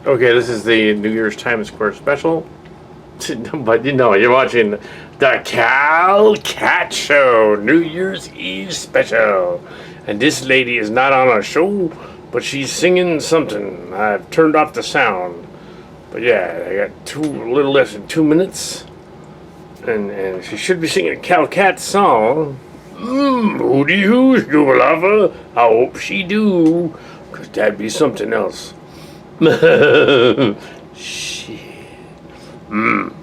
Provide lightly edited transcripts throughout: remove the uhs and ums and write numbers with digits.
Okay, this is the New Year's Times Square special. But you know, you're watching the Kal Kat Show New Year's Eve special. And this lady is not on a show, but she's singing something. I've turned off the sound. But yeah, I got a little less than 2 minutes. And she should be singing a Kal Kat song. Hooty hoo, scuba lava. I hope she do. Cause that'd be something else. Shit. And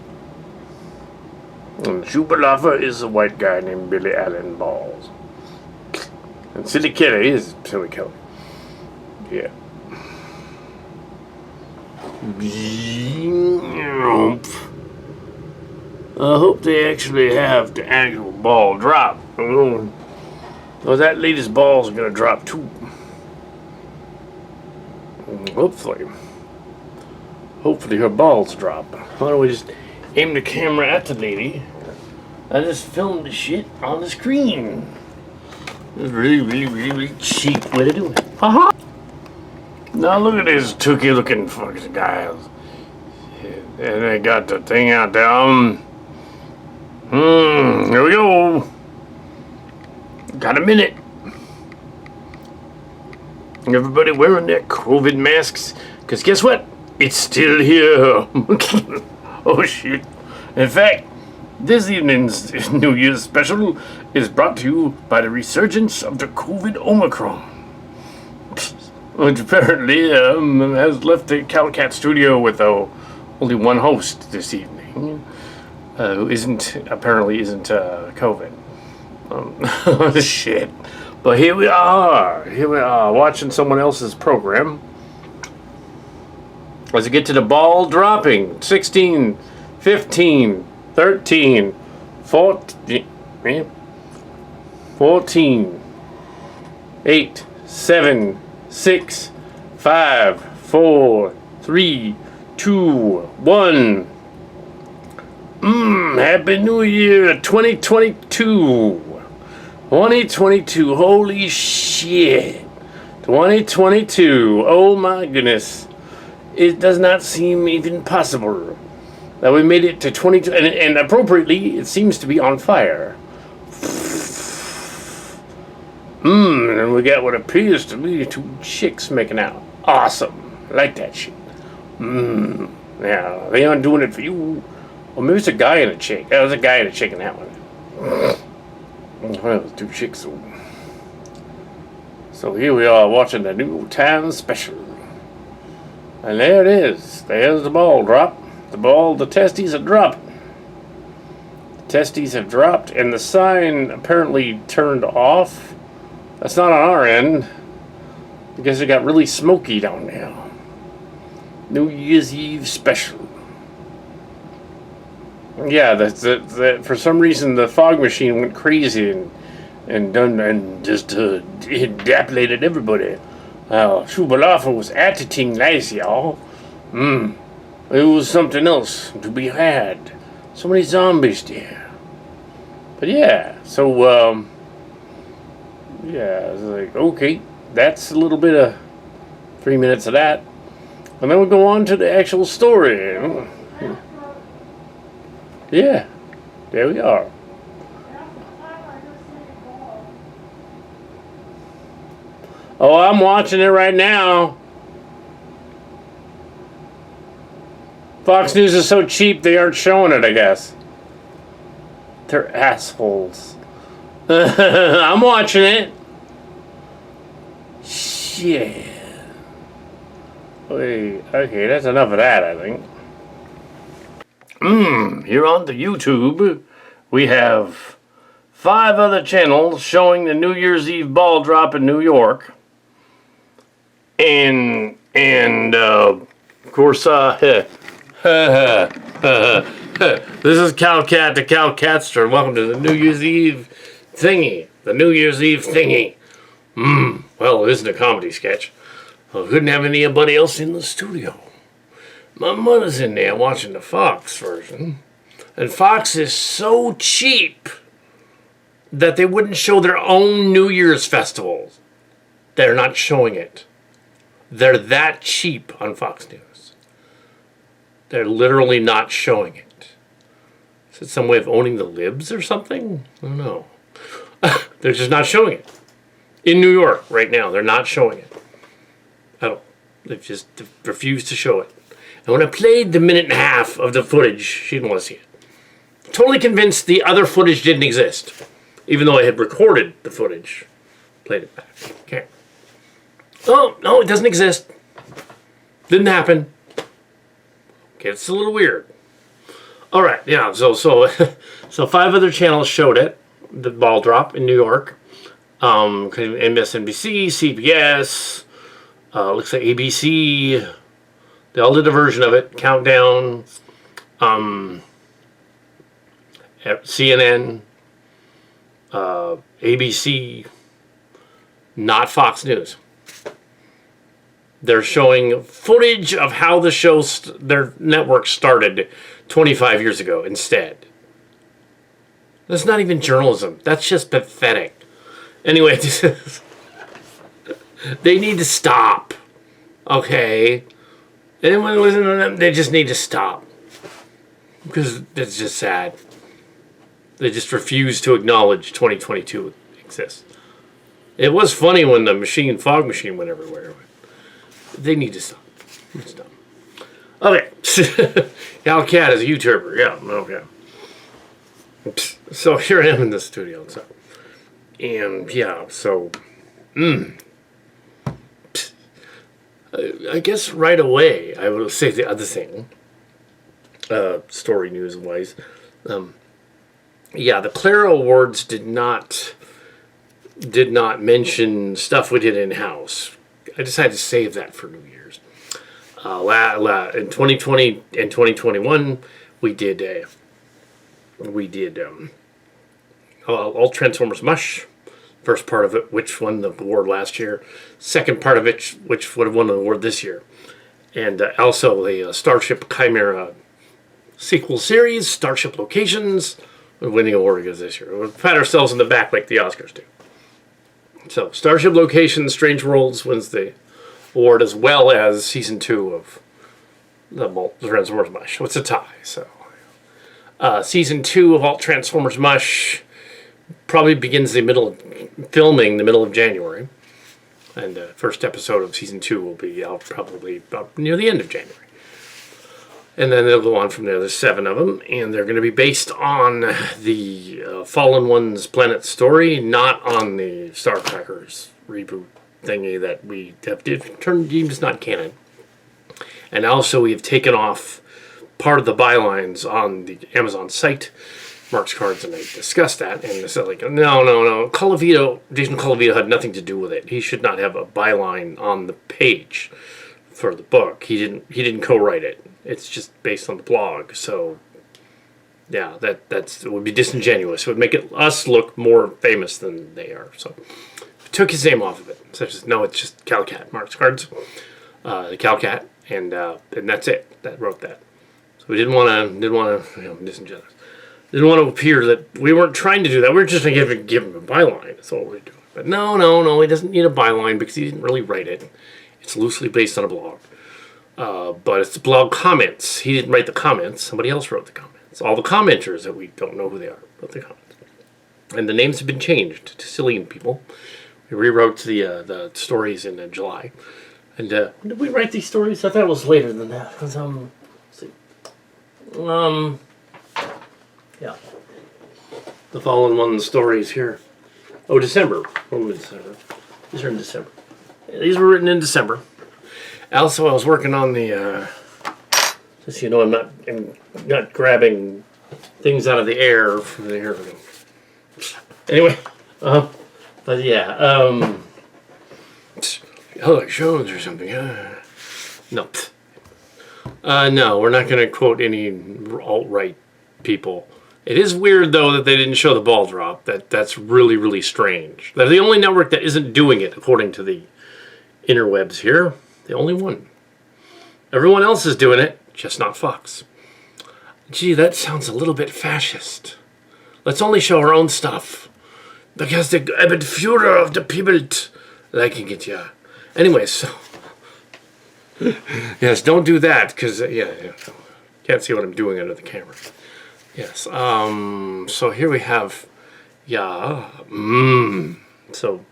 Shubalava is a white guy named Billy Allen Balls. And Silly Kelly is Silly Kelly. Yeah. I hope they actually have the actual ball drop. Well, that lady's balls are gonna drop too. Hopefully her balls drop. Why don't we just aim the camera at the lady? I just filmed the shit on the screen. It's really cheap way to do it. Haha! Now look at these tookie looking fucking guys. And they got the thing out there. Here we go. Got a minute. Everybody wearing their COVID masks. Because guess what? It's still here. Oh shit. In fact, this evening's New Year's special is brought to you by the resurgence of the COVID Omicron, which apparently has left the Kal Kat studio with only one host this evening, who apparently isn't COVID. Shit. But here we are watching someone else's program. As we get to the ball dropping, 16, 15, 13, 14, 8, 7, 6, 5, 4, 3, 2, 1. Happy New Year 2022. 2022, holy shit. 2022, oh my goodness. It does not seem even possible that we made it to 22, and appropriately, it seems to be on fire. And we got what appears to be two chicks making out. Awesome. Like that shit. Yeah, they aren't doing it for you. Well, maybe it's a guy and a chick. There was a guy and a chick in that one. Well, it was two chicks. So here we are watching the New Times special. And there it is. There's the ball drop. The testes have dropped. The testes have dropped, and the sign apparently turned off. That's not on our end. I guess it got really smoky down there. New Year's Eve special. Yeah, that for some reason the fog machine went crazy and just it depilated everybody. Shubalaffa was acting nice, y'all. It was something else to be had. So many zombies there. But yeah, so, yeah, it's like, okay, that's a little bit of 3 minutes of that. And then we'll go on to the actual story. Yeah, there we are. Oh, I'm watching it right now. Fox News is so cheap they aren't showing it, I guess. They're assholes. I'm watching it. Shit. Wait, okay, that's enough of that, I think. Here on the YouTube, we have 5 other channels showing the New Year's Eve ball drop in New York. And of course, this is Kal Kat, the Kal Katster. Welcome to the New Year's Eve thingy. The New Year's Eve thingy. Well, it isn't a comedy sketch. I couldn't have anybody else in the studio. My mother's in there watching the Fox version. And Fox is so cheap that they wouldn't show their own New Year's festivals. They're not showing it. They're that cheap on Fox News. They're literally not showing it. Is it some way of owning the libs or something? I don't know. They're just not showing it. In New York right now, they're not showing it. I don't. They've just refused to show it. And when I played the minute and a half of the footage, she didn't want to see it. Totally convinced the other footage didn't exist. Even though I had recorded the footage. Played it back. Okay. Oh, no, it doesn't exist. Didn't happen. Okay, it's a little weird. All right, yeah, so 5 other channels showed it, the ball drop in New York. MSNBC, CBS, looks like ABC. They all did a version of it. Countdown. CNN. ABC. Not Fox News. They're showing footage of how the show, their network started 25 years ago instead. That's not even journalism. That's just pathetic. Anyway, they need to stop. Okay? Anyone listening to them, they just need to stop. Because it's just sad. They just refuse to acknowledge 2022 exists. It was funny when the fog machine went everywhere. They need to stop. It's dumb. Okay. Kal Kat is a YouTuber. Yeah, okay. So here I am in the studio. And yeah, so... I guess right away I will say the other thing. Story news-wise. Yeah, the Clara Awards did not mention stuff we did in-house. I decided to save that for New Year's. In 2020 and 2021, we did All Transformers Mush. First part of it, which won the award last year. Second part of it, which would have won the award this year. And also the Starship Chimera sequel series, Starship Locations, winning award against this year. We'll pat ourselves in the back like the Oscars do. So, Starship Locations, Strange Worlds wins the award, as well as Season 2 of the Transformers Mush. It's a tie, so... Season 2 of Alt Transformers Mush probably begins filming the middle of January. And the first episode of Season 2 will be out probably about near the end of January. And then they'll go on from there. There's 7 of them, and they're going to be based on the Fallen Ones Planet story, not on the Star Crackers reboot thingy that we have deemed as not canon. And also we have taken off part of the bylines on the Amazon site, Mark's Cards, and I discussed that, and they said, like, no, Jason Colavito had nothing to do with it. He should not have a byline on the page for the book. He didn't co-write it. It's just based on the blog, so yeah, it would be disingenuous. It would make us look more famous than they are. So we took his name off of it. Such as it's just Kal Kat, Mark's Cards, the Kal Kat, and that's it. That wrote that. So we didn't want to disingenuous. Didn't want to appear that we weren't trying to do that. We were just going to give him a byline. That's all we're doing. But no, he doesn't need a byline because he didn't really write it. It's loosely based on a blog. But it's the blog comments. He didn't write the comments. Somebody else wrote the comments. All the commenters that we don't know who they are wrote the comments. And the names have been changed to Cillian people. We rewrote the stories in July. And when did we write these stories? I thought it was later than that. It was, let's see. Yeah. The Fallen One stories here. Oh, December. December. These are in December. Yeah, these were written in December. Also, I was working on the, just so you know, I'm not grabbing things out of the air from the air. Anyway, but yeah, like Jones or something. No. No, we're not going to quote any alt-right people. It is weird, though, that they didn't show the ball drop. That's really, really strange. They're the only network that isn't doing it, according to the interwebs here. The only one. Everyone else is doing it, just not Fox. Gee, that sounds a little bit fascist. Let's only show our own stuff. Because the Führer of the people liking it, yeah. Anyway, so... yes, don't do that, because, yeah. Can't see what I'm doing under the camera. Yes. So here we have, So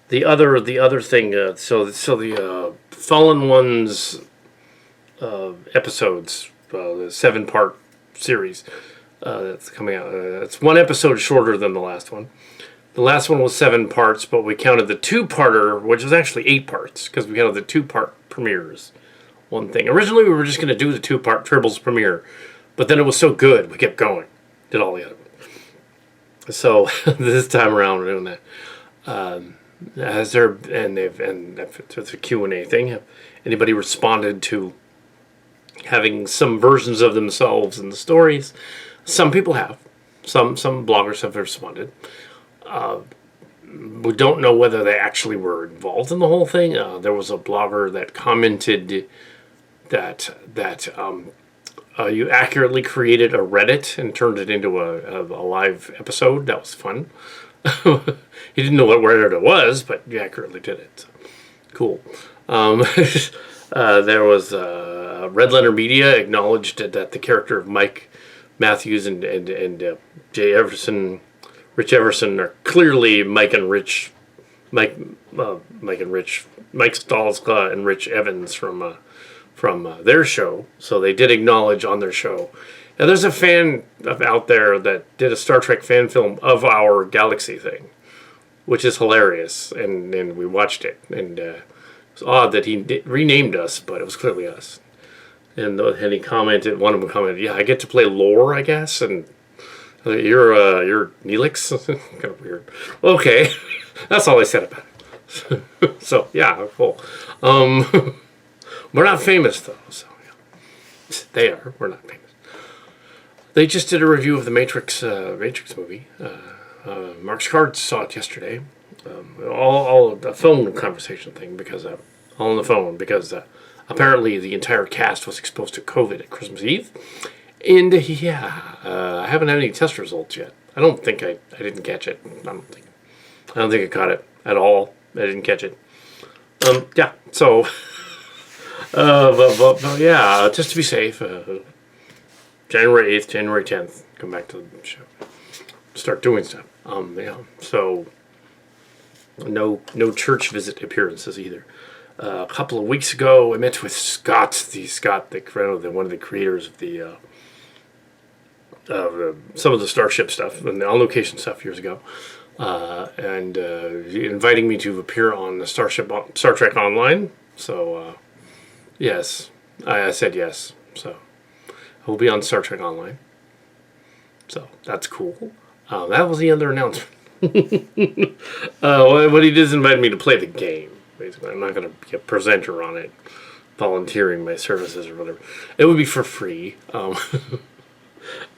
the other thing. So the Fallen Ones episodes, the 7-part series that's coming out. It's one episode shorter than the last one. The last one was 7 parts, but we counted the 2-parter, which was actually 8 parts, because we counted the 2-part premieres. One thing. Originally, we were just going to do the 2-part Tribbles premiere, but then it was so good, we kept going. Did all the other ones. So this time around, we're doing that. Has there and it's a Q&A thing? Have anybody responded to having some versions of themselves in the stories? Some people have. Some bloggers have responded. We don't know whether they actually were involved in the whole thing. There was a blogger that commented that you accurately created a Reddit and turned it into a live episode. That was fun. He didn't know what Reddit it was, but you accurately did it. So, cool. There was Red Letter Media acknowledged that the character of Mike Matthews and Jay Everson, Rich Everson, are clearly Mike Stolzka and Rich Evans from their show. So they did acknowledge on their show. Now there's a fan out there that did a Star Trek fan film of our Galaxy thing, which is hilarious, and we watched it, and it's odd that he renamed us, but it was clearly us. And he commented, one of them commented, "Yeah, I get to play Lore, I guess," and you're Neelix? Kind of weird. Okay, that's all I said about it. So yeah, cool. We're not famous though, so yeah. They are. We're not famous. They just did a review of the Matrix movie. Mark Scard saw it yesterday. All a phone conversation thing because all on the phone because apparently the entire cast was exposed to COVID at Christmas Eve. And I haven't had any test results yet. I don't think I didn't catch it. I don't think I caught it at all. I didn't catch it. Yeah. So, but yeah, just to be safe. January 8th, January 10th, come back to the show. Start doing stuff. So no church visit appearances either. A couple of weeks ago, I met with Scott, one of the creators of some of the Starship stuff and the on-location stuff years ago, and inviting me to appear on the Star Trek Online. So yes, I said yes. So I will be on Star Trek Online. So that's cool. That was the other announcement. What he did is invite me to play the game. Basically, I'm not going to be a presenter on it, volunteering my services or whatever. It would be for free.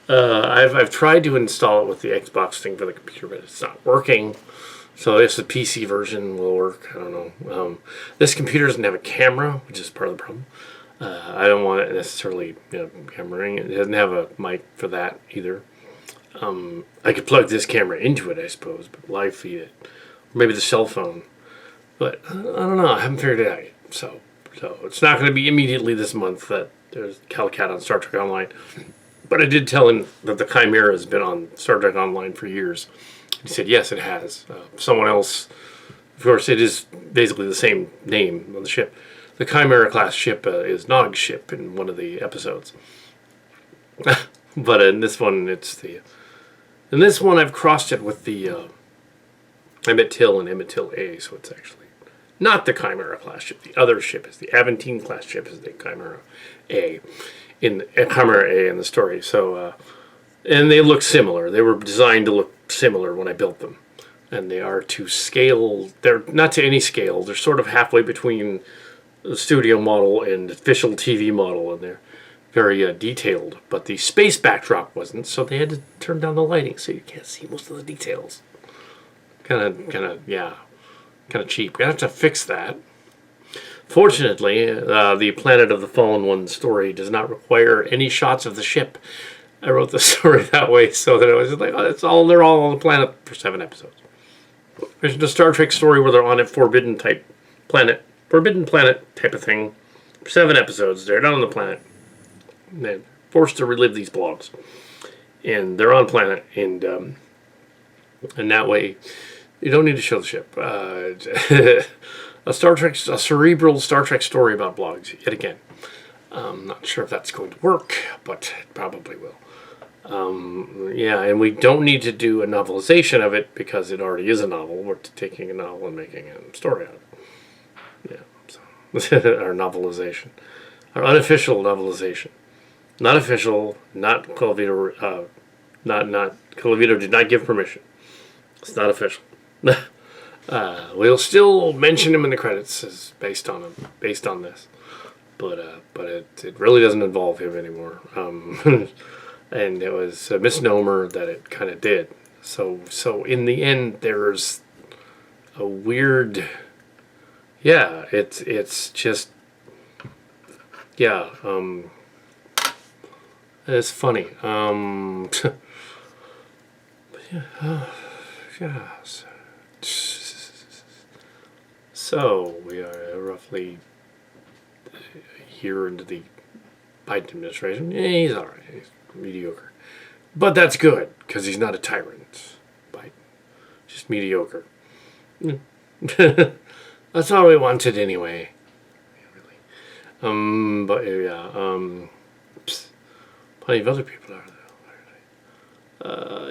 I've tried to install it with the Xbox thing for the computer, but it's not working. So if the PC version will work, I don't know. This computer doesn't have a camera, which is part of the problem. I don't want it necessarily cameraing. It doesn't have a mic for that either. I could plug this camera into it, I suppose, but live feed it. Or maybe the cell phone. But I don't know. I haven't figured it out yet. So it's not going to be immediately this month that there's Kal Kat on Star Trek Online. But I did tell him that the Chimera has been on Star Trek Online for years. He said, yes, it has. Someone else, of course, it is basically the same name on the ship. The Chimera class ship is Nog's ship in one of the episodes. But in this one, in this one, I've crossed it with the Emmett Till and Emmett Till A, so it's actually not the Chimera class ship. The other ship is the Aventine class ship is the Chimera A in the story. So, and they look similar. They were designed to look similar when I built them, and they are to scale. They're not to any scale. They're sort of halfway between the studio model and official TV model, and they're very detailed. But the space backdrop wasn't, so they had to turn down the lighting so you can't see most of the details. Kind of cheap. We have to fix that. Fortunately, the Planet of the Fallen One story does not require any shots of the ship. I wrote the story that way so that it was like, they're all on the planet for 7 episodes. There's a Star Trek story where they're on a forbidden planet type of thing. 7 episodes. They're not on the planet. They're forced to relive these blogs, and they're on planet, and that way you don't need to show the ship. A cerebral Star Trek story about blogs yet again. I'm not sure if that's going to work, but it probably will. Yeah, and we don't need to do a novelization of it because it already is a novel. We're taking a novel and making a story out of it. Yeah, so our novelization, our unofficial novelization, not official, not Colavito, not Colavito did not give permission. It's not official. We'll still mention him in the credits as based on this, but it really doesn't involve him anymore. And it was a misnomer that it kind of did. So in the end, there's a weird. Yeah, it's just. Yeah, it's funny. But yeah, yes. So we are roughly a year into the Biden administration. Yeah, he's all right. He's mediocre, but that's good because he's not a tyrant. Biden, just mediocre. That's all we wanted anyway. Really. But yeah. Plenty of other people out there.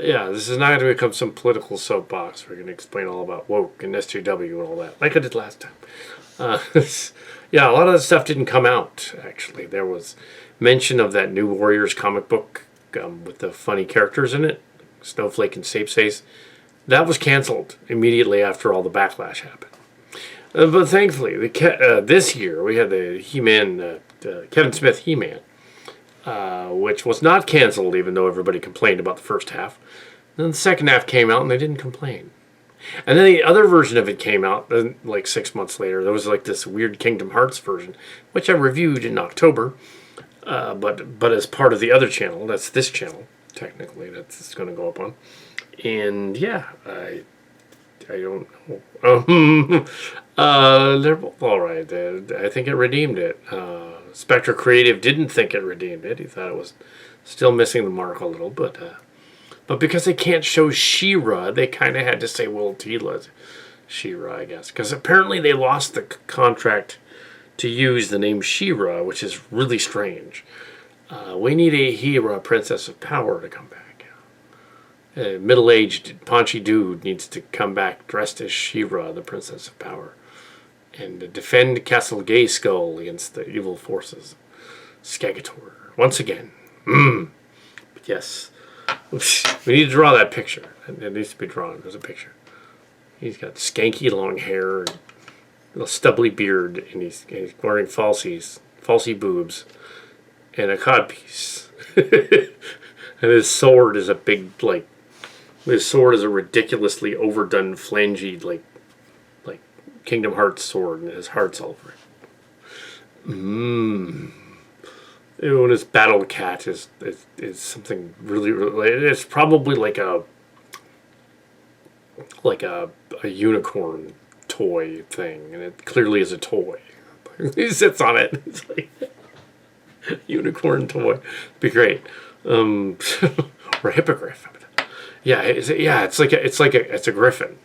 Yeah, this is not going to become some political soapbox. We're going to explain all about woke and SJW and all that, like I did last time. Yeah, a lot of that stuff didn't come out, actually. There was mention of that new Warriors comic book with the funny characters in it, Snowflake and Sapesace. That was canceled immediately after all the backlash happened. But thankfully, this year, we had the He-Man, Kevin Smith He-Man, which was not canceled, even though everybody complained about the first half. Then the second half came out, and they didn't complain. And then the other version of it came out, like 6 months later. There was like this weird Kingdom Hearts version, which I reviewed in October, but as part of the other channel. That's this channel, technically, that's going to go up on. And yeah, I don't know. They're both all right. I think it redeemed it. Spectre Creative didn't think it redeemed it. He thought it was still missing the mark a little, but because they can't show She-Ra, they kind of had to say Will Teela's She-Ra, I guess, because apparently they lost the contract to use the name She-Ra, which is really strange. We need a Hera, Princess of Power, to come back. A middle-aged, paunchy dude needs to come back dressed as She-Ra, the Princess of Power, and defend Castle Grayskull against the evil forces of Skagator once again. But yes, we need to draw that picture. It needs to be drawn. There's a picture. He's got skanky long hair, and a stubbly beard, and he's wearing falsy boobs, and a codpiece. And his sword is a big, his sword is a ridiculously overdone, flangy, like Kingdom Hearts sword, and his heart's all over it. And his battle cat is something really, it's probably like a unicorn toy thing, and it clearly is a toy. He sits on it. It's like unicorn toy. It'd be great. Or a hippogriff. Yeah, it's a griffin.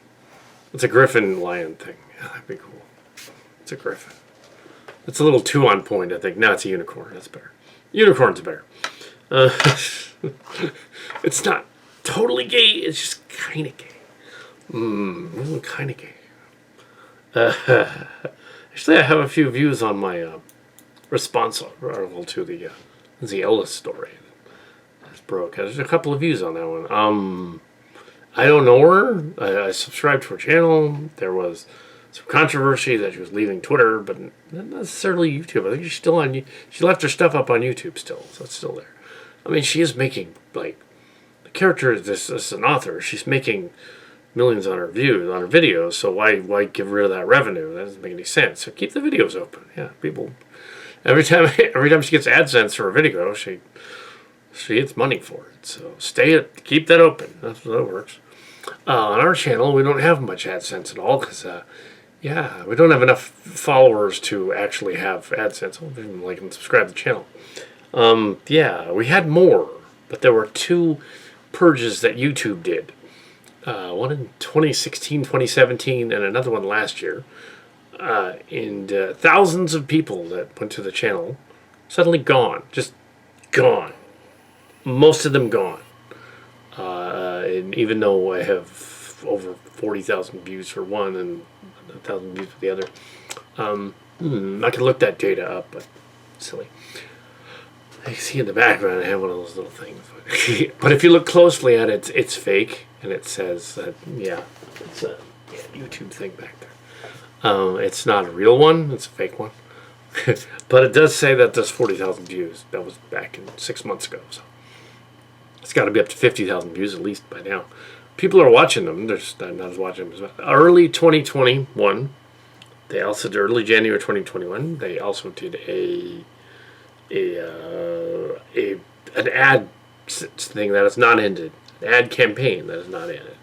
It's a griffin lion thing. Yeah, that'd be cool. It's a griffin. It's a little too on point, I think. No, it's a unicorn. That's better. Unicorn's better. It's not totally gay. It's just kind of gay. Kind of gay. Actually, I have a few views on my response article to the Ellis story. That's broke. There's a couple of views on that one. I don't know her. I subscribed to her channel. There was some controversy that she was leaving Twitter, but not necessarily YouTube. I think she's still on. She left her stuff up on YouTube still, so it's still there. I mean, she is making the character is this an author. She's making millions on her views on her videos. So why give rid of that revenue? That doesn't make any sense. So keep the videos open. Yeah, people. Every time she gets AdSense for a video, she gets money for it. So keep that open. That's how that works. On our channel, we don't have much AdSense at all because, we don't have enough followers to actually have AdSense. I don't even like and subscribe to the channel. Yeah, we had more, but there were 2 purges that YouTube did. One in 2016, 2017, and another one last year. And thousands of people that went to the channel suddenly gone. Just gone. Most of them gone. And even though I have over 40,000 views for one and 1,000 views for the other, I can look that data up, but silly. I see in the background I have one of those little things. But if you look closely at it, it's fake, and it says that, it's a YouTube thing back there. It's not a real one, it's a fake one. But it does say that there's 40,000 views. That was back in 6 months ago, so it's got to be up to 50,000 views at least by now. People are watching them. They're just not watching them as well. Early 2021. They also did early January 2021. They also did an ad thing that has not ended. An ad campaign that has not ended.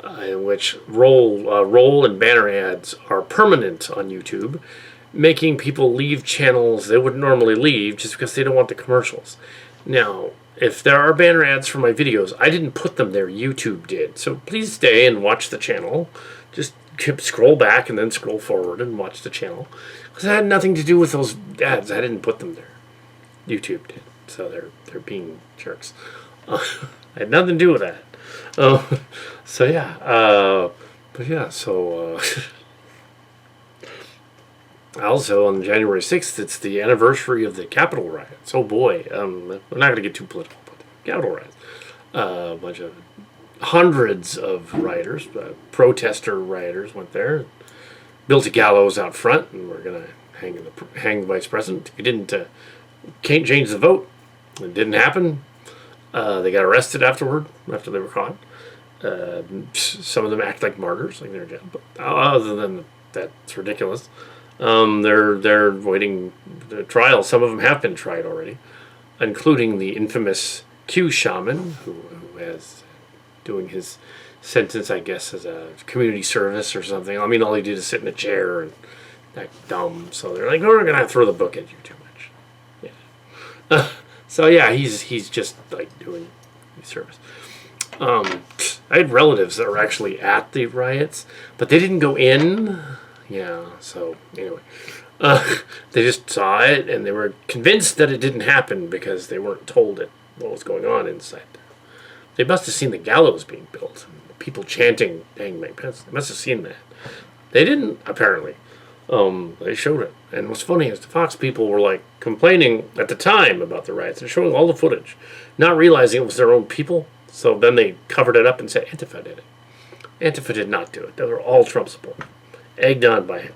In which roll and banner ads are permanent on YouTube, making people leave channels they wouldn't normally leave just because they don't want the commercials. Now, if there are banner ads for my videos, I didn't put them there, YouTube did. So please stay and watch the channel. Just scroll back and then scroll forward and watch the channel. Because it had nothing to do with those ads. I didn't put them there. YouTube did. So they're being jerks. I had nothing to do with that. So yeah. But yeah, so... Also, on January 6th, it's the anniversary of the Capitol riots. Oh boy, we're not going to get too political, but the Capitol riots. A bunch of hundreds of rioters, protester rioters went there, built a gallows out front, and we're going to hang the vice president. He can't change the vote. It didn't happen. They got arrested after they were caught. Some of them act like martyrs, like they're in jail. But other than that, it's ridiculous. They're waiting the trial. Some of them have been tried already, including the infamous Q shaman, who is doing his sentence, I guess, as a community service or something. I mean, all he did is sit in a chair and act dumb. So they're like, we're gonna throw the book at you too much. Yeah. So yeah, he's just like doing service. I had relatives that were actually at the riots, but they didn't go in. Yeah, so anyway, they just saw it and they were convinced that it didn't happen because they weren't told what was going on inside. They must have seen the gallows being built, and people chanting "Dang my pants." They must have seen that. They didn't, apparently. They showed it, and what's funny is the Fox people were like complaining at the time about the riots. They're showing all the footage, not realizing it was their own people. So then they covered it up and said Antifa did it. Antifa did not do it. They were all Trump supporters. Egged on by him.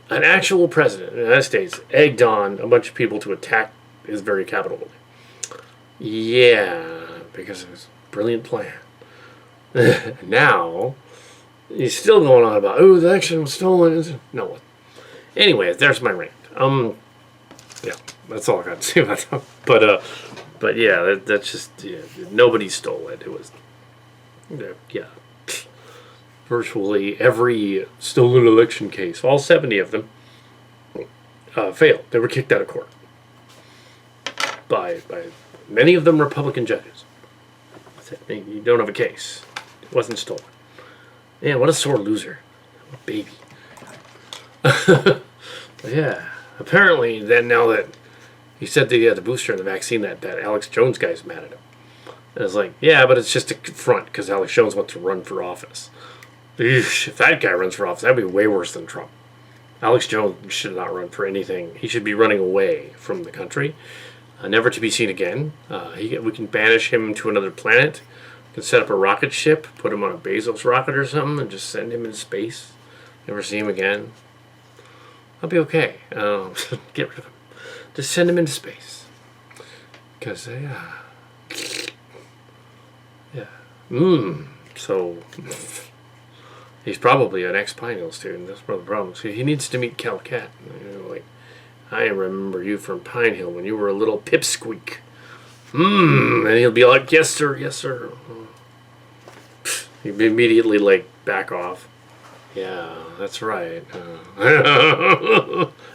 An actual president of the United States egged on a bunch of people to attack his very Capitol building. Yeah, because it was a brilliant plan. Now, he's still going on about, the election was stolen. No one. Anyway, there's my rant. Yeah, that's all I got to say about that. But yeah, that's just, nobody stole it. It was, yeah. Virtually every stolen election case, all 70 of them, failed. They were kicked out of court by many of them Republican judges. Said, you don't have a case. It wasn't stolen. Man, what a sore loser. What a baby. Yeah. Apparently, then now that he said the booster and the vaccine, that Alex Jones guy's mad at him. And it's like, yeah, but it's just a front because Alex Jones wants to run for office. If that guy runs for office, that'd be way worse than Trump. Alex Jones should not run for anything. He should be running away from the country, never to be seen again. We can banish him to another planet. We can set up a rocket ship, put him on a Bezos rocket or something, and just send him into space. Never see him again. I'll be okay. Get rid of him. Just send him into space. Because, So... He's probably an ex-Pine Hill student. That's one of the problems. He needs to meet Kal Kat. Like, I remember you from Pine Hill when you were a little pipsqueak. And he'll be like, yes, sir, yes, sir. He'd be immediately like, back off. Yeah, that's right.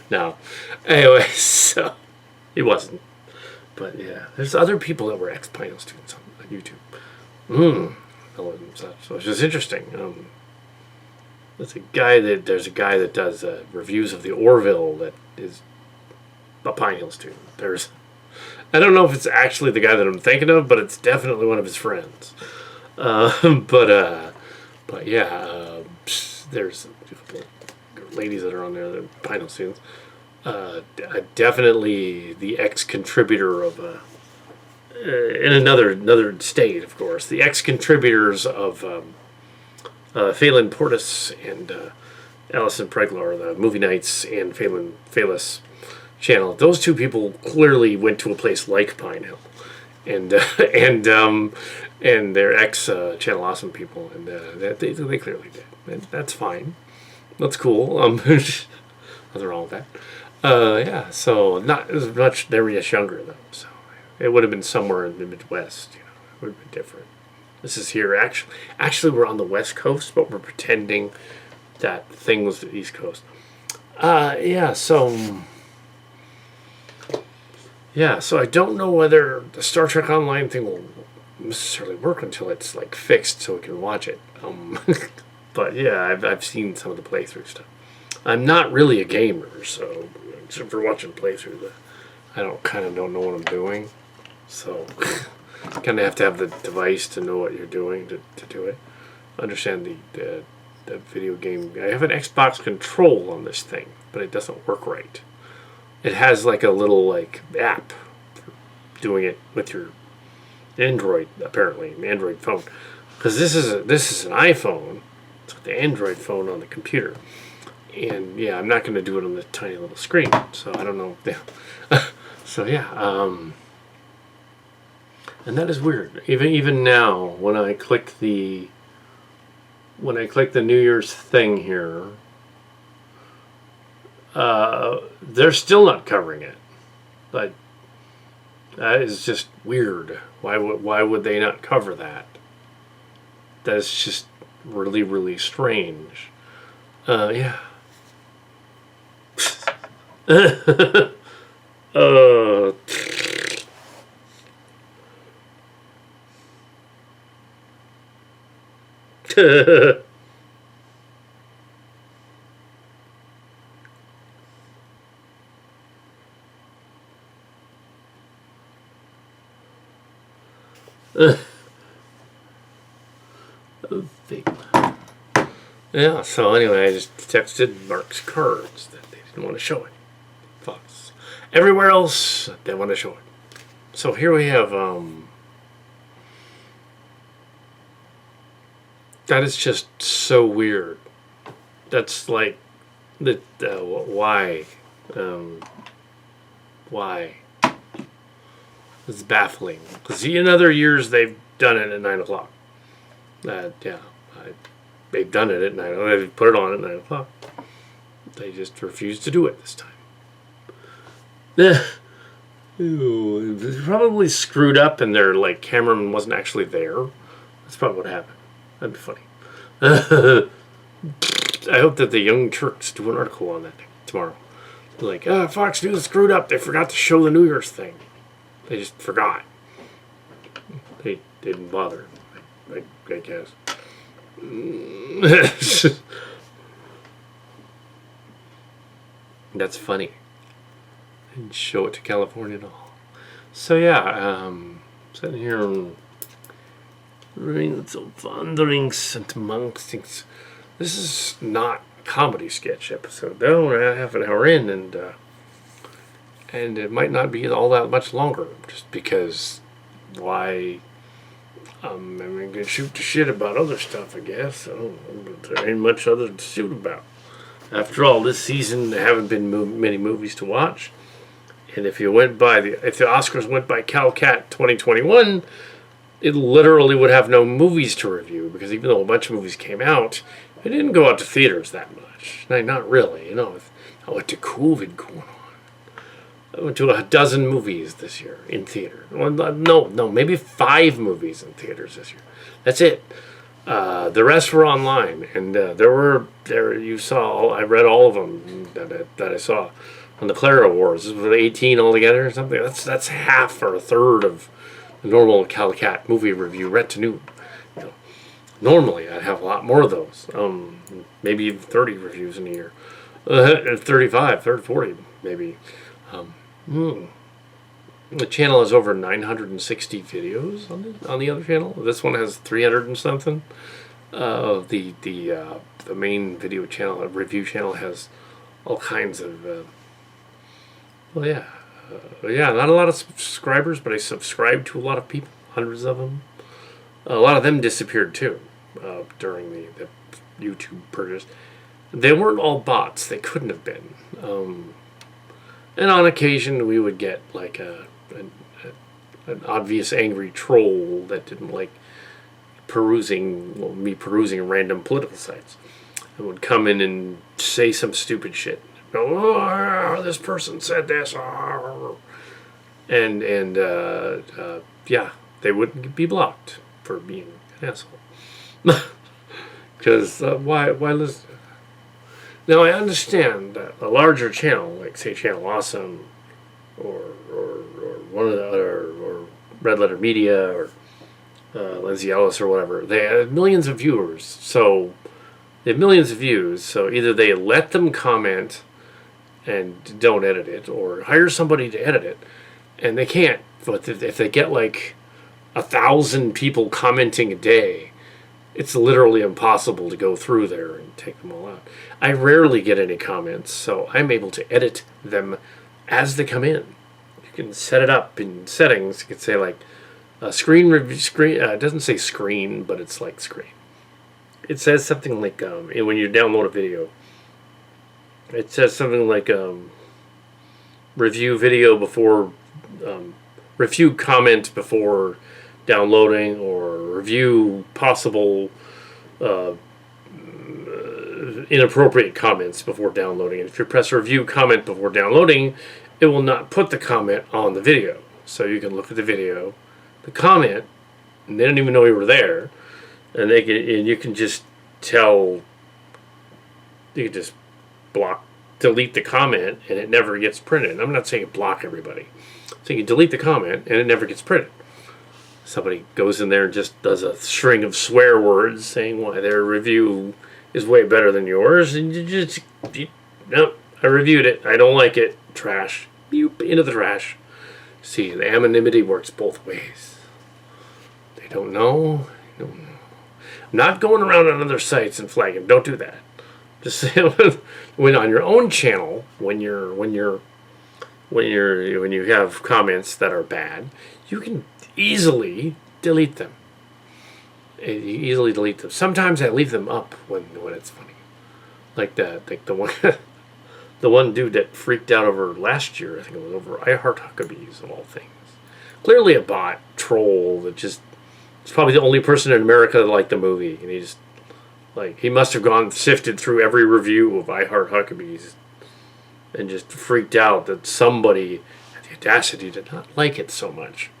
No. Anyway, so he wasn't. But yeah, there's other people that were ex-Pine students on YouTube. So it's just interesting. There's a guy that does reviews of the Orville that is a Pine Hill student. I don't know if it's actually the guy that I'm thinking of, but it's definitely one of his friends. But yeah, there's a couple ladies that are on there that are Pine Hill students. Definitely the ex-contributor of in another state, of course. The ex-contributors of Phelan Portis and Allison Preglar, the Movie Nights and Phelis channel. Those two people clearly went to a place like Pine Hill, and they're ex-Channel Awesome people, and they clearly did. And that's fine. That's cool. Nothing wrong with that. Yeah. So not as much. They were just younger though, so it would have been somewhere in the Midwest. It would have been different. This is here. Actually, we're on the West Coast, but we're pretending that thing was the East Coast. Yeah. So I don't know whether the Star Trek Online thing will necessarily work until it's like fixed, so we can watch it. But yeah, I've seen some of the playthrough stuff. I'm not really a gamer, so except for watching playthrough, I don't know what I'm doing. So you kind of have to have the device to know what you're doing to do it. Understand the video game. I have an Xbox control on this thing, but it doesn't work right. It has like a little app for doing it with your Android, apparently, Android phone. Because this is an iPhone. It's got the Android phone on the computer. And yeah, I'm not going to do it on the tiny little screen, so I don't know. So yeah, and that is weird. Even now, when I click the New Year's thing here, they're still not covering it. But that is just weird. Why would they not cover that? That's just really, really strange. Yeah. Yeah, so anyway, I just texted Mark's cards that they didn't want to show it. Fox. Everywhere else, they want to show it. So here we have, that is just so weird. That's like, why? Why? It's baffling. Because in other years, they've done it at 9 o'clock. Yeah. They've done it at 9 o'clock. They've put it on at 9 o'clock. They just refused to do it this time. They probably screwed up and their cameraman wasn't actually there. That's probably what happened. That'd be funny. I hope that the Young Turks do an article on that tomorrow. Fox News screwed up. They forgot to show the New Year's thing. They just forgot. They didn't bother, I guess. That's funny. And show it to California and all. So yeah, sitting here and reading some thunderings and monks. This is not a comedy sketch episode though. We're half an hour in, and it might not be all that much longer, just because why? I'm gonna shoot the shit about other stuff, I guess. I don't know, but there ain't much other to shoot about. After all, this season there haven't been many movies to watch, and if the Oscars went by Kal Kat 2021, it literally would have no movies to review, because even though a bunch of movies came out, it didn't go out to theaters that much. Not really, I went to COVID going on. I went to a dozen movies this year in theater. Well, no, maybe 5 movies in theaters this year. That's it. The rest were online, and I read all of them that I saw. on the Clara Wars. This was 18 altogether or something. That's half or a third of the normal Kal Kat movie review read to new. You know, normally I'd have a lot more of those. Maybe even 30 reviews in a year. 35, 30, 40 maybe. The channel has over 960 videos on the other channel. This one has 300 and something. The main video channel, review channel, has all kinds of. Not a lot of subscribers, but I subscribe to a lot of people, hundreds of them. A lot of them disappeared too during the YouTube purchase. They weren't all bots. They couldn't have been. And on occasion, we would get like an obvious angry troll that didn't like me perusing random political sites. And would come in and say some stupid shit. Go, oh, this person said this. And they wouldn't be blocked for being an asshole. Because why listen? Now I understand that a larger channel, like say Channel Awesome, or one of the other, or Red Letter Media, or Lindsay Ellis, or whatever, they have millions of viewers. So they have millions of views. So either they let them comment and don't edit it, or hire somebody to edit it, and they can't. But if they get like 1,000 people commenting a day, it's literally impossible to go through there and take them all out. I rarely get any comments, so I'm able to edit them as they come in. You can set it up in settings. You can say like screen review. It doesn't say screen, but it's like screen. It says something like when you download a video. It says something like review video before, review comment before downloading, or review possible inappropriate comments before downloading. And if you press review comment before downloading, it will not put the comment on the video. So you can look at the video, the comment, and they don't even know you were there, and you can just tell. You can just delete the comment, and it never gets printed. I'm not saying block everybody. So you delete the comment, and it never gets printed. Somebody goes in there and just does a string of swear words saying why their review is way better than yours, and nope, I reviewed it, I don't like it, trash, into the trash. See, the anonymity works both ways. They don't know. I'm not going around on other sites and flagging. Don't do that. Just say when on your own channel, when you have comments that are bad, you can easily delete them. Sometimes I leave them up when it's funny, like the one the one dude that freaked out over last year. I think it was over I Heart Huckabees of all things. Clearly a bot troll that just. It's probably the only person in America that liked the movie, and he must have sifted through every review of I Heart Huckabees and just freaked out that somebody had the audacity to not like it so much.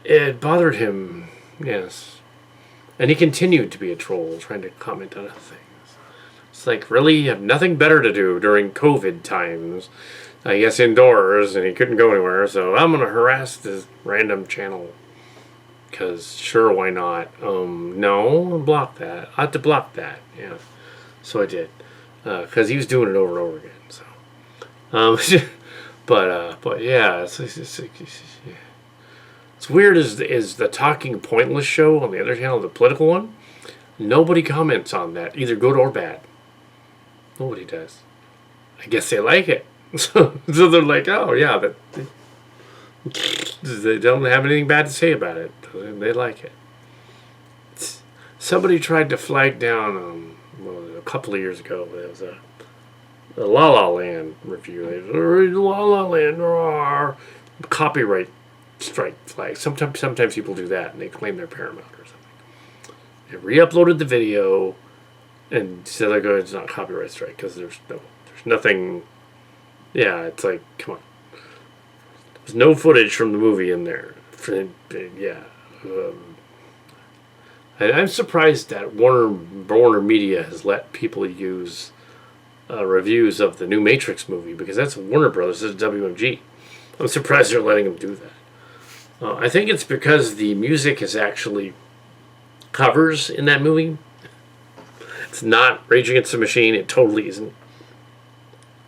It bothered him, yes. And he continued to be a troll, trying to comment on other things. It's like, really? You have nothing better to do during COVID times. I guess indoors, and he couldn't go anywhere, so I'm going to harass this random channel. Because, sure, why not? No, block that. I had to block that, yeah. So I did. Because he was doing it over and over again, so. But yeah, it's weird is the Talking Pointless show on the other channel, the political one. Nobody comments on that, either good or bad. Nobody does. I guess they like it. So they're like, oh yeah, they don't have anything bad to say about it. They like it. Somebody tried to flag down a couple of years ago. There was a La La Land review. La La Land copyright strike flag. Sometimes people do that and they claim they're Paramount or something. They re-uploaded the video and said it's not copyright strike because there's nothing. Yeah, it's like, come on. There's no footage from the movie in there. Yeah. I'm surprised that Warner Media has let people use reviews of the new Matrix movie, because that's Warner Brothers, it's WMG. I'm surprised they're letting him do that. I think it's because the music is actually covers in that movie. It's not Rage Against the Machine. It totally isn't.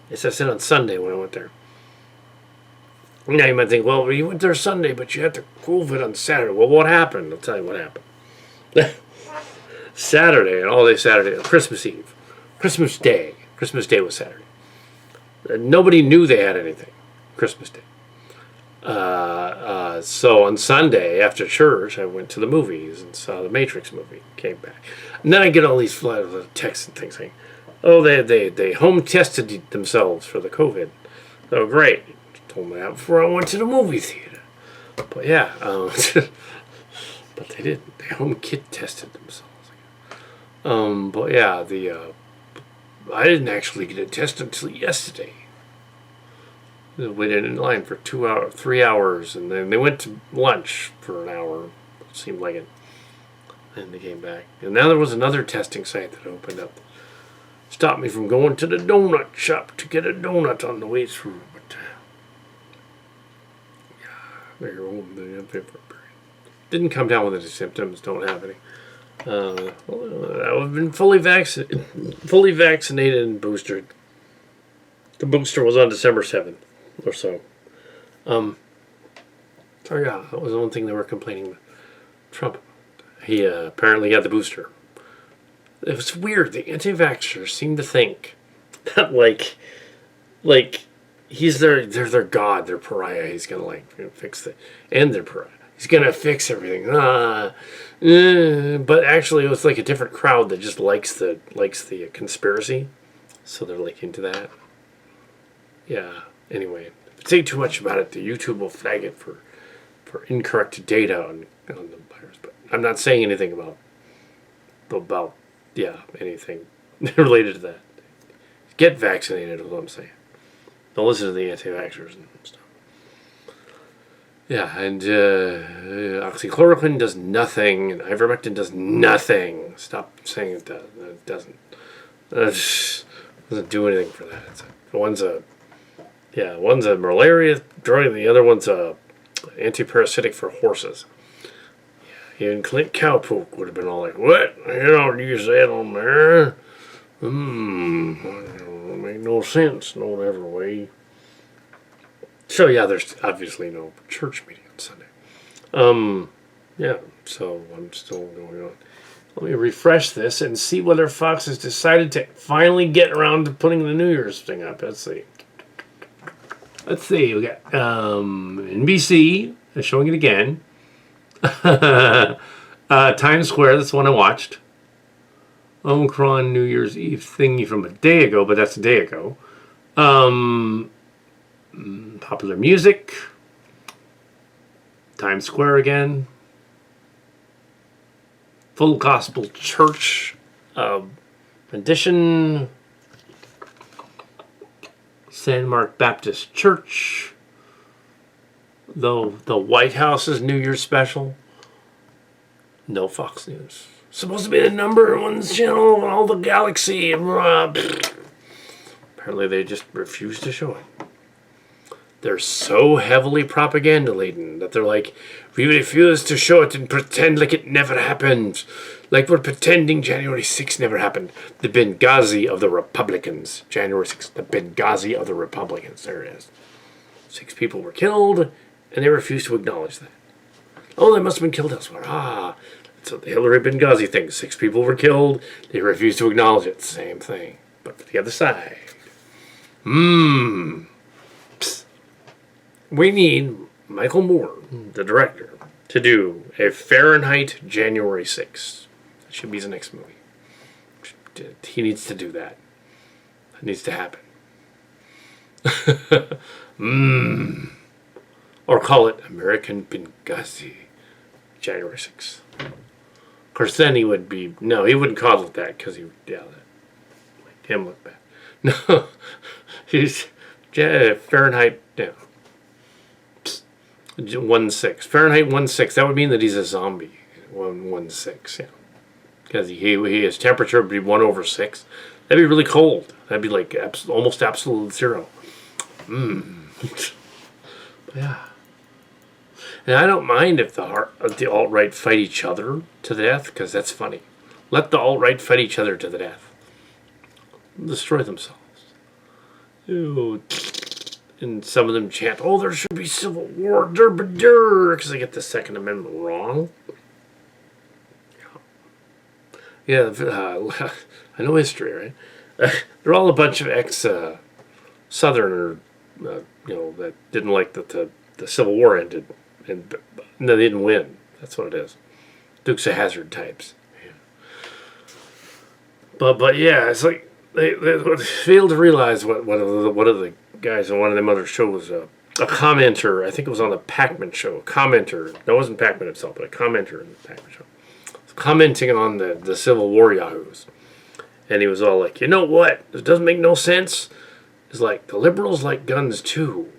It's I said on Sunday when I went there. Now you might think, well, you went there Sunday, but you had to COVID on Saturday. Well, what happened? I'll tell you what happened. Saturday, and all day Saturday, Christmas Eve. Christmas Day. Christmas Day was Saturday. Nobody knew they had anything. Christmas Day. So on Sunday, after church, I went to the movies and saw the Matrix movie. Came back. And then I get all these texts and things saying, oh, they home tested themselves for the COVID. Oh, great. Told me that before I went to the movie theater. But yeah, but they didn't. They home kit tested themselves. But yeah, I didn't actually get it tested until yesterday. They waited in line for 3 hours, and then they went to lunch for an hour. It seemed like it. And they came back. And now there was another testing site that opened up. Stopped me from going to the donut shop to get a donut on the way through. But didn't come down with any symptoms. Don't have any. I've been fully vaccinated and boosted. The booster was on December 7th or so. So yeah, that was the one thing they were complaining about Trump. He apparently had the booster. It was weird. The anti-vaxxers seem to think that like they're their god, their pariah. He's gonna fix it, and their pariah. He's gonna fix everything. But actually, it was like a different crowd that just likes the conspiracy, so they're like into that. Yeah. Anyway, if I say too much about it, the YouTube will flag it for incorrect data on the virus. But I'm not saying anything about anything related to that. Get vaccinated is what I'm saying. Don't listen to the anti-vaxxers and stuff. Yeah, and oxychloroquine does nothing, and ivermectin does nothing. Stop saying it does. It doesn't. It doesn't do anything for that. One's a malaria drug, and the other one's a antiparasitic for horses. Yeah, even Clint Cowpoke would have been all like, "What? You don't use that on there? Don't make no sense, no whatever way." So yeah, there's obviously no church meeting on Sunday. Yeah, so I'm still going on. Let me refresh this and see whether Fox has decided to finally get around to putting the New Year's thing up. Let's see. We got NBC is showing it again. Times Square, that's the one I watched. Omicron New Year's Eve thingy from a day ago, but that's a day ago. Popular music. Times Square again. Full Gospel Church rendition. San Mark Baptist Church. The White House's New Year's special. No Fox News. Supposed to be the #1 channel on all the galaxy. Apparently they just refuse to show it. They're so heavily propaganda-laden that they're like, we refuse to show it and pretend like it never happened. Like we're pretending January 6th never happened. The Benghazi of the Republicans. January 6th, the Benghazi of the Republicans. There it is. 6 people were killed, and they refuse to acknowledge that. Oh, they must have been killed elsewhere. So the Hillary Benghazi thing. 6 people were killed. They refuse to acknowledge it. Same thing. But the other side. We need Michael Moore, the director, to do a Fahrenheit January 6th. That should be his next movie. He needs to do that. It needs to happen. Or call it American Benghazi January 6th. Of course, then he would be... No, he wouldn't call it that because he would... Yeah, that make him look bad. No. He's... Fahrenheit... Yeah. 1.6. Fahrenheit 1.6. That would mean that he's a zombie. 1.6, yeah. Because his temperature would be 1/6. That'd be really cold. That'd be like almost absolute zero. Yeah. And I don't mind if the alt-right fight each other to the death, because that's funny. Let the alt-right fight each other to the death. Destroy themselves. Ew. And some of them chant, "Oh, there should be civil war, because they get the Second Amendment wrong." Yeah, I know history, right? They're all a bunch of ex-Southerner, that didn't like that the Civil War ended, and they didn't win. That's what it is. Dukes of Hazzard types. Yeah. But yeah, it's like they failed to realize what one of the guys on one of them other shows, a commenter. I think it was on the Pac-Man show. A commenter. No, it wasn't Pac-Man himself, but a commenter in the Pac-Man show, commenting on the Civil War yahoos. And he was all like, "You know what? It doesn't make no sense. It's like the liberals like guns too.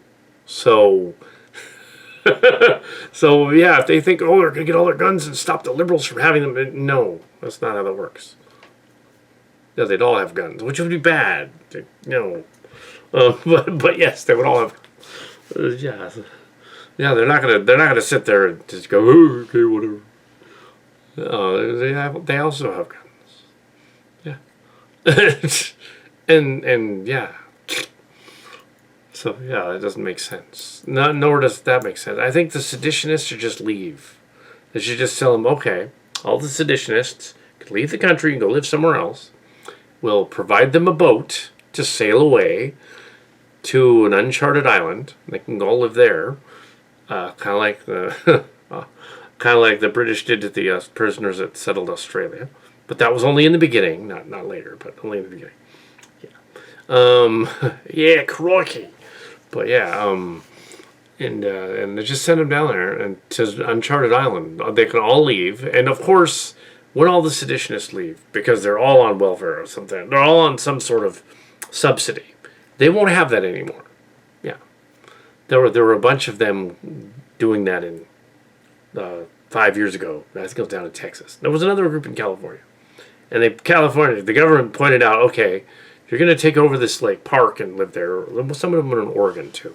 So, yeah, if they think, oh, they're going to get all their guns and stop the liberals from having them, no, that's not how that works. Yeah, they'd all have guns, which would be bad. But yes, they would all have. Yeah, they're not gonna sit there and just go, oh, okay, whatever. They also have guns. Yeah. and yeah. So yeah, it doesn't make sense. Nor does that make sense. I think the seditionists should just leave. They should just tell them, okay, all the seditionists can leave the country and go live somewhere else. We'll provide them a boat to sail away to an uncharted island. They can go live there, kind of like the British did to the prisoners that settled Australia. But that was only in the beginning, not later, but only in the beginning. Yeah. Yeah, crikey. But yeah, and they just send them down there and to an uncharted island. They can all leave, and of course, when all the seditionists leave, because they're all on welfare or something, they're all on some sort of subsidy. They won't have that anymore. Yeah, there were a bunch of them doing that in 5 years ago. I think it was down in Texas. There was another group in California, and the government pointed out, okay, you're going to take over this like park and live there. Some of them are in Oregon too.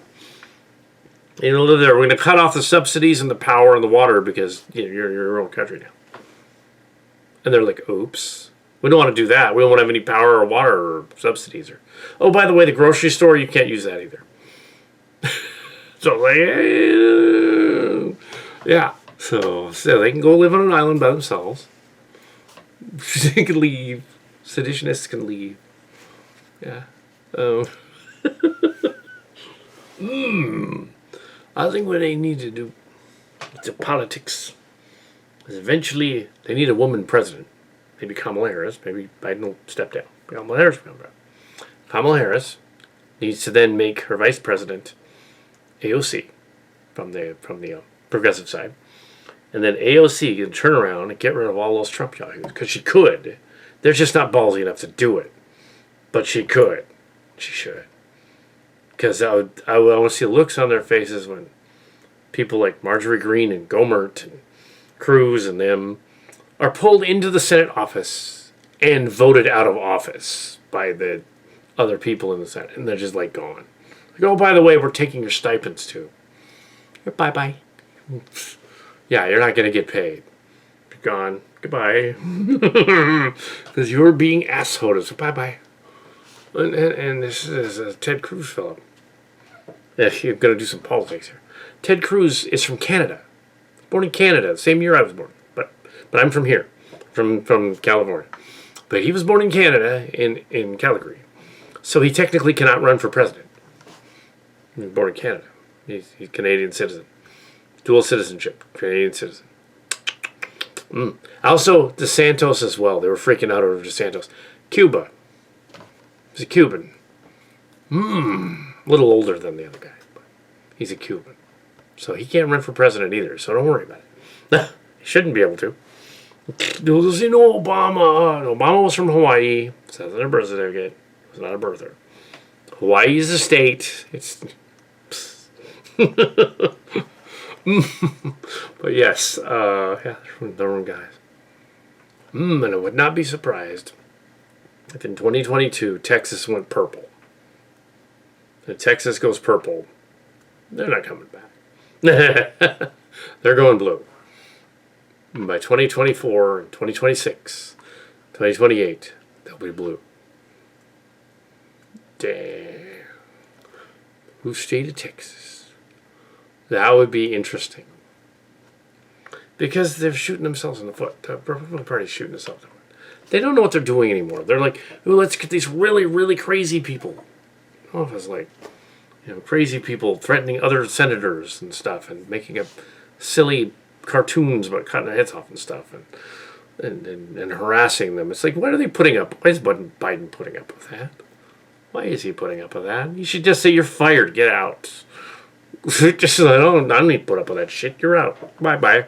You'll live there. We're going to cut off the subsidies and the power and the water because you're your own country now. And they're like, oops, we don't want to do that. We don't want to have any power or water or subsidies. Or, oh, by the way, the grocery store, you can't use that either. So like, yeah. So they can go live on an island by themselves. They can leave. Seditionists can leave. Yeah. I think what they need to do with the politics is eventually they need a woman president. Maybe Kamala Harris. Maybe Biden will step down. Kamala Harris will come back. Kamala Harris needs to then make her vice president AOC from the progressive side. And then AOC can turn around and get rid of all those Trump yahoos. Because she could. They're just not ballsy enough to do it. But she could. She should. Because I want to see the looks on their faces when people like Marjorie Greene and Gomert and Cruz and them are pulled into the Senate office and voted out of office by the other people in the Senate. And they're just like gone. Like, oh, by the way, we're taking your stipends too. Bye-bye. Yeah, you're not going to get paid. You're gone. Goodbye. Because you're being assholed. So bye-bye. And this is a Ted Cruz fellow. Yeah, you're going to do some politics here. Ted Cruz is from Canada. Born in Canada, the same year I was born. But I'm from here, from California. But he was born in Canada, in Calgary. So he technically cannot run for president. He was born in Canada. He's a Canadian citizen. Dual citizenship. Canadian citizen. Also, DeSantis as well. They were freaking out over DeSantis. Cuba. He's a Cuban. A little older than the other guy. But he's a Cuban. So he can't run for president either, so don't worry about it. He shouldn't be able to. Does he know Obama? Obama was from Hawaii. Says on a birth certificate. It was not a birther. Hawaii is a state. It's... But yes, yeah, they're from guys. And I would not be surprised If in 2022 Texas went purple, if Texas goes purple, they're not coming back. They're going blue. And by 2024, 2026, 2028, they'll be blue. Damn. Blue state of Texas. That would be interesting. Because they're shooting themselves in the foot. The Republican Party's shooting themselves in the foot. They don't know what they're doing anymore. They're like, ooh, let's get these really, really crazy people. I don't know if it's like, crazy people threatening other senators and stuff and making up silly cartoons about cutting their heads off and stuff and harassing them. It's like, what are they putting up? Why is Biden putting up with that? Why is he putting up with that? You should just say you're fired. Get out. Just I don't need to put up with that shit. You're out. Bye.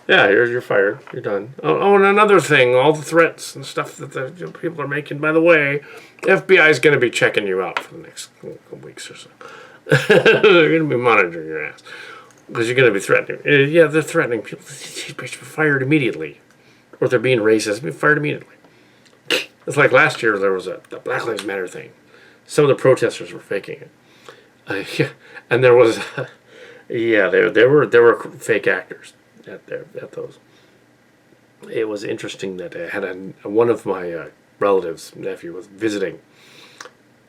Yeah, you're fired. You're done. Oh, and another thing, all the threats and stuff that the people are making. By the way, the FBI is going to be checking you out for the next couple weeks or so. They're going to be monitoring your ass because you're going to be threatening. Yeah, they're threatening people. They should be fired immediately, or they're being racist. Be fired immediately. It's like last year there was the Black Lives Matter thing. Some of the protesters were faking it. Yeah, and there was, there were fake actors at those. It was interesting that I had one of my relatives, nephew, was visiting,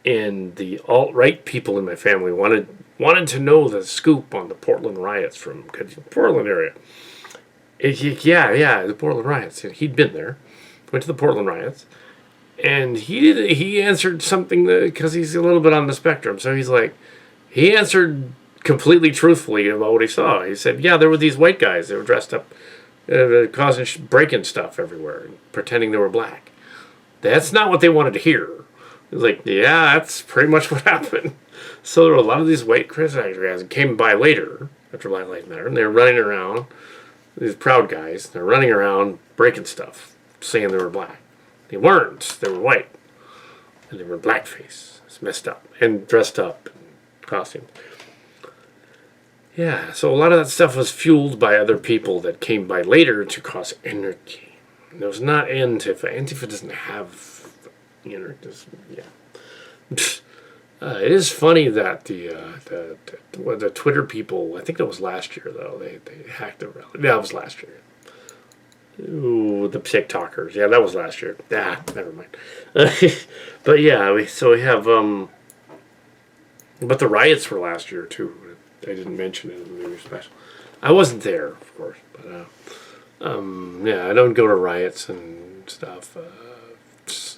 and the alt-right people in my family wanted to know the scoop on the Portland Riots from the Portland area. The Portland Riots. He'd been there, went to the Portland Riots. And he answered something because he's a little bit on the spectrum. So he answered completely truthfully about what he saw. He said, yeah, there were these white guys. They were dressed up, causing breaking stuff everywhere, pretending they were black. That's not what they wanted to hear. It was like, yeah, that's pretty much what happened. So there were a lot of these white Christian guys that came by later, after Black Lives Matter, and they were running around, these proud guys, they're running around breaking stuff, saying they were black. They weren't. They were white. And they were blackface. It's messed up. And dressed up in costumes. Yeah, so a lot of that stuff was fueled by other people that came by later to cause anarchy. It was not Antifa. Antifa doesn't have anarchy. Yeah. It is funny that the Twitter people, I think that was last year, though. They hacked the rally. Yeah, it was last year. Ooh, the TikTokers. Yeah, that was last year. Never mind. But yeah, we have, but the riots were last year too. I didn't mention it in the new special. I wasn't there, of course, but I don't go to riots and stuff.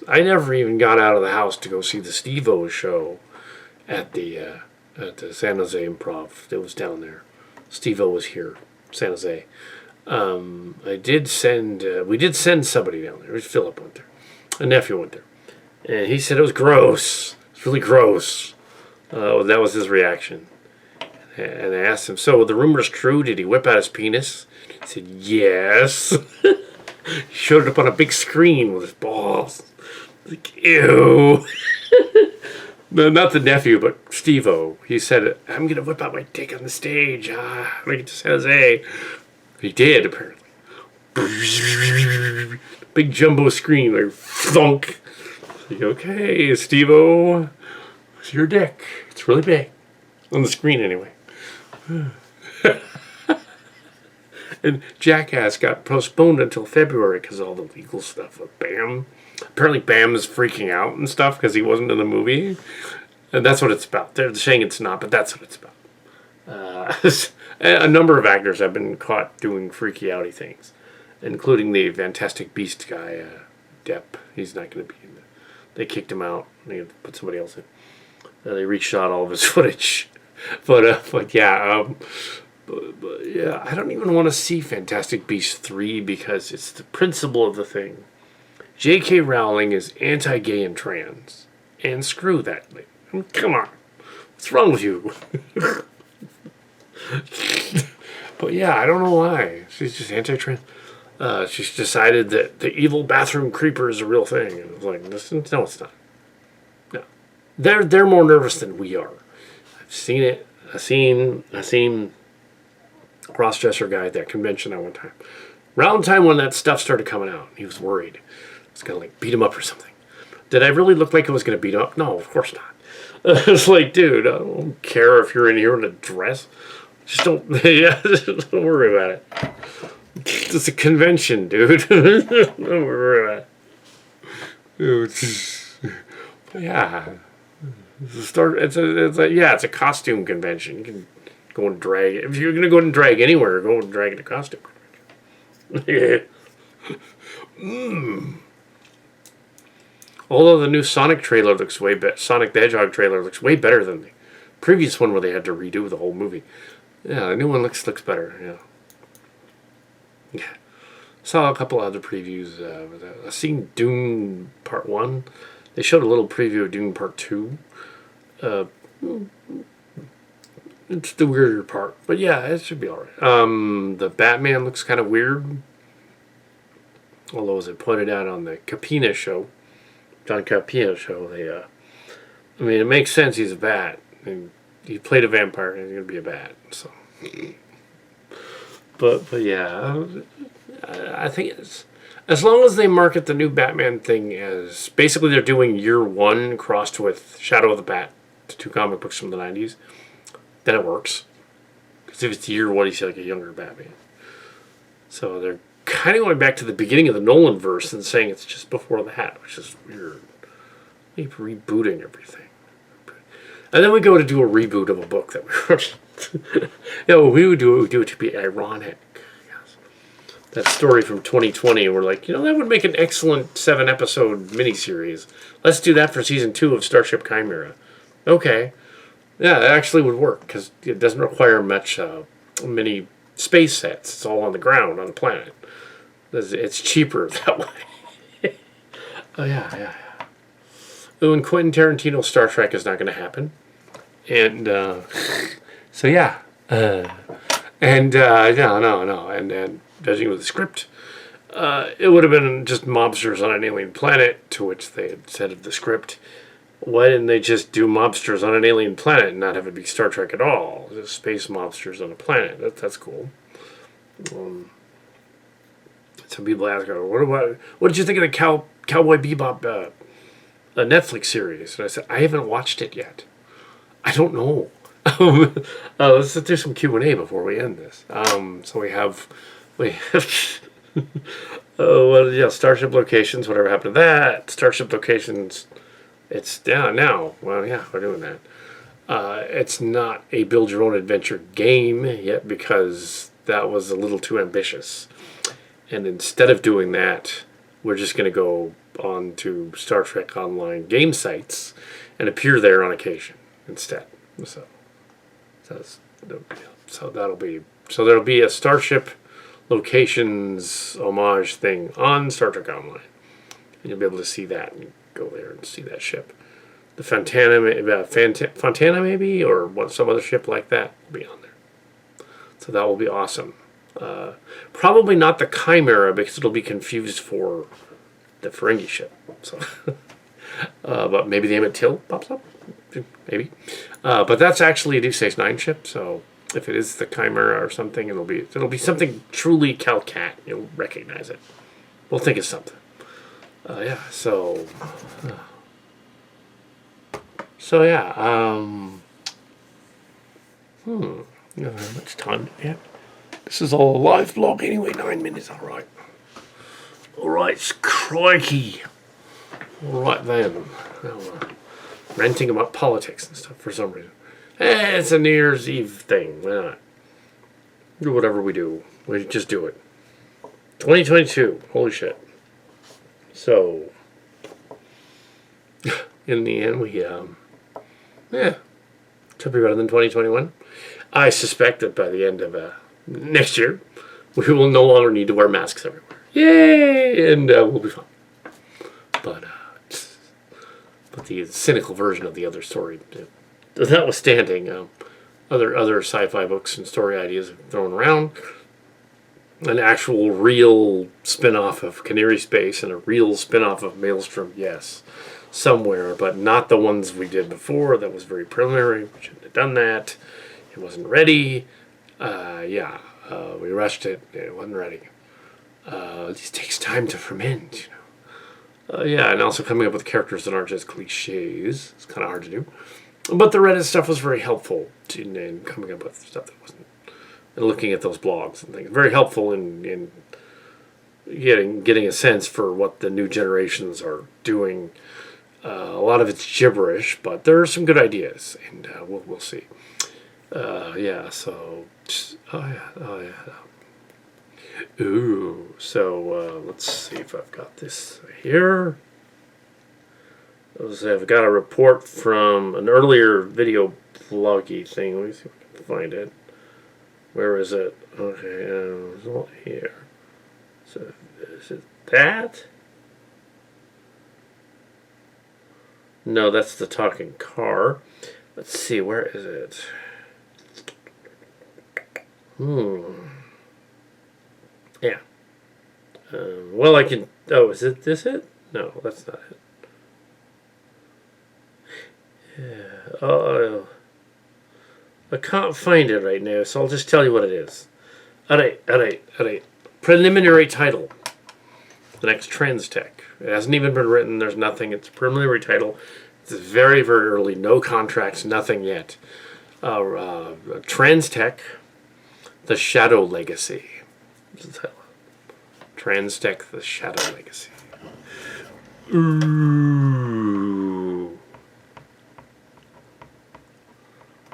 I never even got out of the house to go see the Steve-O show at the San Jose Improv. It was down there. Steve-O was here, San Jose. We did send somebody down there. Philip went there. A nephew went there. And he said it was gross. It's really gross. That was his reaction. And I asked him, so the rumor's true? Did he whip out his penis? He said, yes. He showed it up on a big screen with his balls. Like, ew. No, not the nephew, but Steve-O. He said, I'm going to whip out my dick on the stage. Make it to San Jose. He did, apparently. Big jumbo screen, like, thunk. Like, okay, Steve-O, it's your dick. It's really big. On the screen, anyway. And Jackass got postponed until February because of all the legal stuff with Bam. Apparently Bam is freaking out and stuff because he wasn't in the movie. And that's what it's about. They're saying it's not, but that's what it's about. A number of actors have been caught doing freaky outy things, including the Fantastic Beast guy, Depp. He's not going to be in it. They kicked him out. They put somebody else in. They reshot all of his footage. But yeah, I don't even want to see Fantastic Beasts 3 because it's the principle of the thing. J.K. Rowling is anti-gay and trans. And screw that. I mean, come on. What's wrong with you? But yeah, I don't know why. She's just anti-trans. She's decided that the evil bathroom creeper is a real thing. And I was like, no, it's not. No. They're more nervous than we are. I've seen it. I seen cross-dresser guy at that convention that one time. Around the time when that stuff started coming out, he was worried. It's gonna like beat him up or something. Did I really look like I was gonna beat him up? No, of course not. It's like, dude, I don't care if you're in here in a dress. Just don't, yeah, don't worry about it. It's a convention, dude. Don't worry about it. Yeah. It's a costume convention. You can go and drag. If you're gonna go and drag anywhere, go and drag in a costume convention. Although the new Sonic trailer looks way better, Sonic the Hedgehog trailer looks way better than the previous one where they had to redo the whole movie. Yeah, the new one looks better. Yeah. Saw a couple other previews. I've seen Dune Part 1. They showed a little preview of Dune Part 2. It's the weirder part. But yeah, it should be alright. The Batman looks kind of weird. Although, as I pointed out on the Capina show, John Capina show, it makes sense he's a bat. I mean, he played a vampire, and he's going to be a bat. So, but yeah, I think it's, as long as they market the new Batman thing as basically they're doing Year One crossed with Shadow of the Bat, the two comic books from the 90s, then it works. Because if it's Year One, he's like a younger Batman. So they're kind of going back to the beginning of the Nolan verse and saying it's just before that, which is weird. Keep rebooting everything. And then we go to do a reboot of a book that we wrote. We would do it to be ironic. Yes. That story from 2020, we're like, that would make an excellent 7-episode miniseries. Let's do that for season 2 of Starship Chimera. Okay. Yeah, it actually would work because it doesn't require much many space sets. It's all on the ground on the planet. It's cheaper that way. Oh, yeah. Oh, and Quentin Tarantino's Star Trek is not going to happen. And, so yeah. No. And judging with the script, it would have been just mobsters on an alien planet, to which they had said of the script, why didn't they just do mobsters on an alien planet and not have it be Star Trek at all? Just space mobsters on a planet. That's cool. Some people ask, what did you think of the Cowboy Bebop Netflix series? And I said, I haven't watched it yet. I don't know. Let's do some Q&A before we end this. So we have Starship Locations, whatever happened to that. Starship Locations, it's down now. Well, yeah, we're doing that. It's not a build your own adventure game yet because that was a little too ambitious. And instead of doing that, we're just going to go on to Star Trek Online game sites and appear there on occasion instead. There'll be a Starship Locations homage thing on Star Trek Online, and you'll be able to see that and go there and see that ship. The Fontana maybe, or some other ship like that will be on there. So that will be awesome. Probably not the Chimera because it'll be confused for the Ferengi ship. So, but maybe the Emmett Till pops up. Maybe. But that's actually a Deep Space Nine ship. So if it is the Chimera or something, it'll be something truly Kal Kat. You'll recognize it. We'll think it's something. Yeah. So yeah. You don't have much time yet. This is all a live vlog anyway, 9 minutes, alright. Alright, crikey. Alright then. Now ranting about politics and stuff for some reason. It's a New Year's Eve thing, why not? Do whatever we do. We just do it. 2022, holy shit. So, in the end, should be better than 2021. I suspect that by the end of next year, we will no longer need to wear masks everywhere. Yay! And we'll be fine. But the cynical version of the other story, notwithstanding, other sci-fi books and story ideas thrown around, an actual real spin-off of Canary Space and a real spin-off of Maelstrom, yes, somewhere, but not the ones we did before. That was very preliminary. We shouldn't have done that. It wasn't ready. We rushed it. It wasn't ready. It just takes time to ferment, Yeah, and also coming up with characters that aren't just cliches. It's kind of hard to do. But the Reddit stuff was very helpful in coming up with stuff that wasn't, and looking at those blogs and things. Very helpful in getting a sense for what the new generations are doing. A lot of it's gibberish, but there are some good ideas, and we'll see. Yeah, so... oh yeah. Ooh, so let's see if I've got this here. I've got a report from an earlier video bloggy thing. Let me see if I can find it. Where is it? Okay, it's not here. So, is it that? No, that's the talking car. Let's see, where is it? Yeah. Well, I can... Oh, is this it? No, that's not it. Yeah. Oh, I can't find it right now, so I'll just tell you what it is. Alright. Preliminary title. The next Trends Tech. It hasn't even been written. There's nothing. It's a preliminary title. It's very, very early. No contracts. Nothing yet. Trends Tech. The Shadow Legacy. Trends Tech. The Shadow Legacy. Ooh.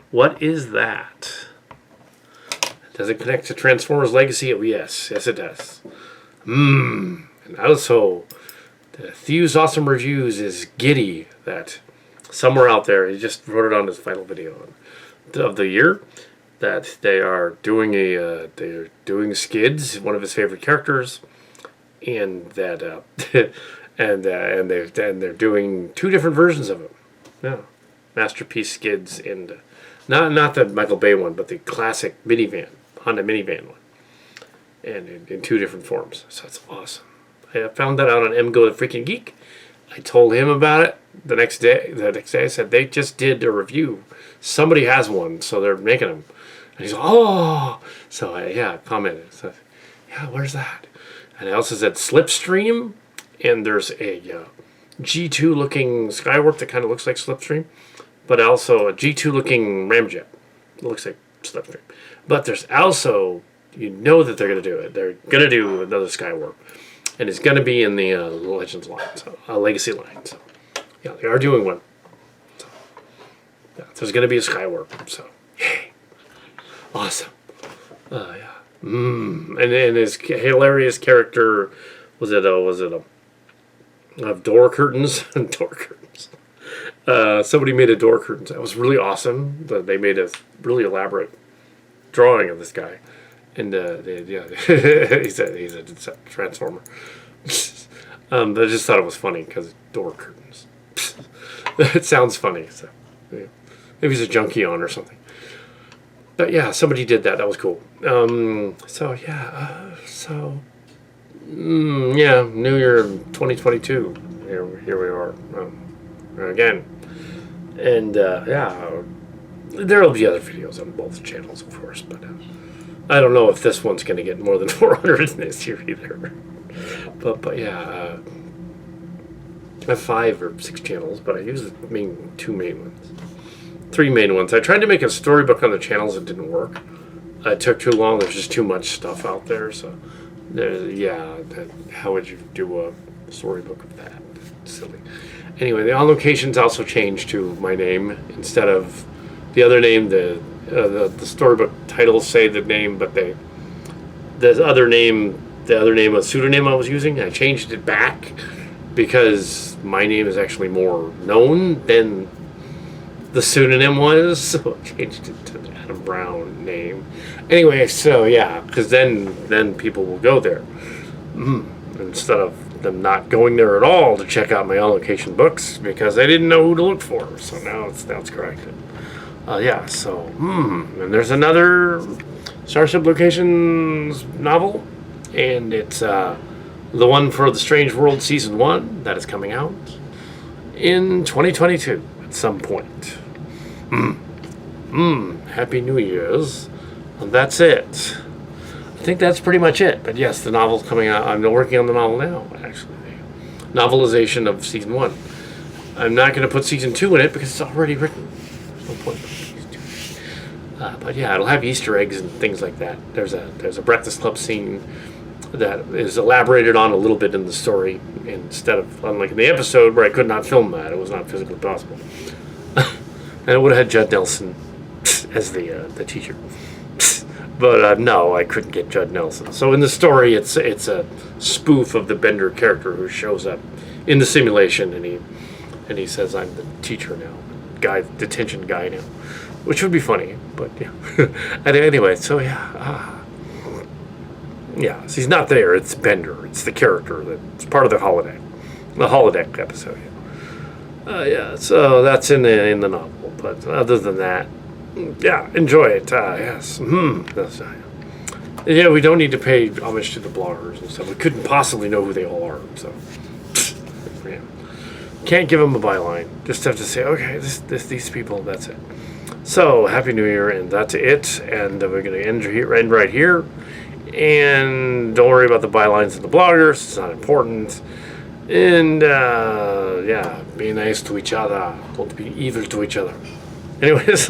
What is that? Does it connect to Transformers Legacy? Oh, yes. Yes, it does. And also, the Thews Awesome Reviews is giddy that somewhere out there, he just wrote it on his final video of the year, that they are doing they're doing Skids, one of his favorite characters, and that and they're doing 2 different versions of him. Yeah, Masterpiece Skids and not the Michael Bay one, but the classic Honda minivan one, and in 2 different forms. So it's awesome. I found that out on MGO the Freaking Geek. I told him about it the next day. I said, they just did a review. Somebody has one, so they're making them. And he's like, oh! So I commented. So, yeah, where's that? And I also said Slipstream, and there's a G2 looking Skywarp that kind of looks like Slipstream, but also a G2 looking Ramjet. It looks like Slipstream. But there's also, that they're going to do it. They're going to do another Skywarp. And it's going to be in the Legends line, so Legacy line. So, yeah, they are doing one. So, yeah, there's going to be a Skywarp. So, yay. Awesome. Yeah. And his hilarious character, was it a door curtains? Door curtains. Somebody made a door curtains. That was really awesome. They made a really elaborate drawing of this guy. And he's a transformer. I just thought it was funny because door curtains. It sounds funny. So yeah. Maybe he's a junkie on or something. But yeah, somebody did that. That was cool. New Year 2022. Here we are again, and there will be other videos on both channels, of course, but. I don't know if this one's going to get more than 400 this year either. But yeah, I have 5 or 6 channels, but I use the 2 main ones. 3 main ones. I tried to make a storybook on the channels. It didn't work. It took too long. There's just too much stuff out there. So, how would you do a storybook of that? It's silly. Anyway, the on locations also changed to my name instead of the other name. The storybook titles say the name, but the other name, a pseudonym I was using, I changed it back because my name is actually more known than the pseudonym was, so I changed it to the Adam Brown name. Anyway, so yeah, because then people will go there instead of them not going there at all to check out my on location books because they didn't know who to look for. So now it's corrected. And there's another Starship Locations novel, and it's the one for the Strange World Season 1 that is coming out in 2022 at some point. Happy New Year's. And that's it. I think that's pretty much it. But yes, the novel's coming out. I'm working on the novel now, actually. novelization of season 1. I'm not going to put season 2 in it because it's already written. There's no point in putting season 2. But yeah, it'll have Easter eggs and things like that. There's a Breakfast Club scene that is elaborated on a little bit in the story, instead of, unlike in the episode where I could not film that. It was not physically possible. And it would have had Judd Nelson as the teacher. But no, I couldn't get Judd Nelson. So in the story, it's a spoof of the Bender character who shows up in the simulation, and he says, "I'm the teacher now, detention guy now," which would be funny. But yeah. And anyway, so yeah. Yeah, so he's not there. It's Bender. It's the character that's part of the holodeck episode. Yeah, so that's in the novel. But other than that, yeah, enjoy it. Yes. Yeah, we don't need to pay homage to the bloggers and stuff. We couldn't possibly know who they all are. So, yeah. Can't give them a byline. Just have to say, okay, these people, that's it. So, Happy New Year, and that's it. And we're going to end right here. And don't worry about the bylines and the bloggers. It's not important. And, yeah, be nice to each other. Don't be evil to each other. Anyways,